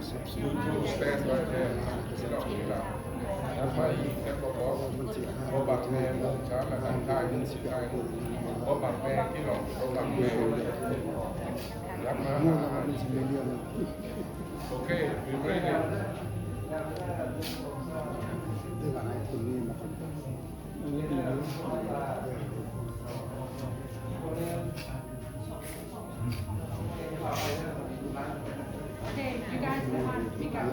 stand right there sit on the ground แล้วไปแล้วก็บอกพอบักแม่ลงช้ามาทางใต้ถึงสิบใต้พอบักแม่ที่หลงพอบักแม่รับมาโอเคอยู่เรื่อยOkay, you guys come on, speak up.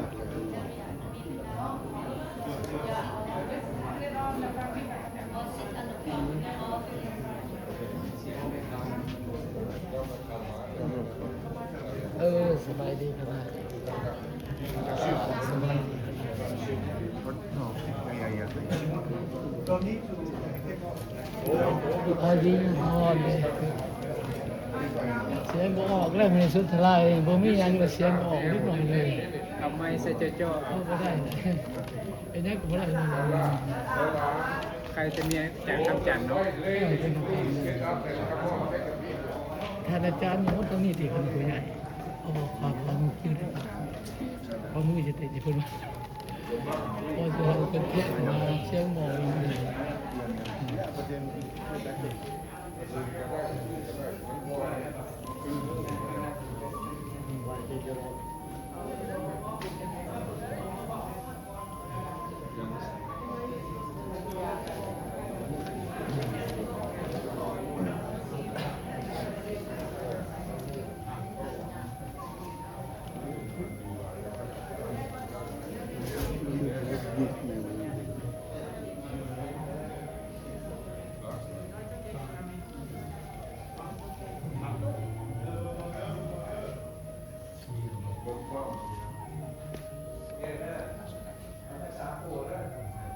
Sơ bài đi các bạn. Sơ bài đi. Đi ngon đi. เสียงก็ออกแล้วในสุดท้ายบ่มีหยังก็เสียงก็ออกนิดหน่อยเลยทำไมใส่เจ้าๆก็ได้นะไอ้นี่ก็บ่ได้นะใครจะมีจากคำจันทร์เนาะท่านอาจารย์มันตรงนี้ที่คนผู้ใหญ่เอาความคิดความมือจะติดอยู่พุ่นพอจะเป็นเทศมาเสียงหมออยู่นี่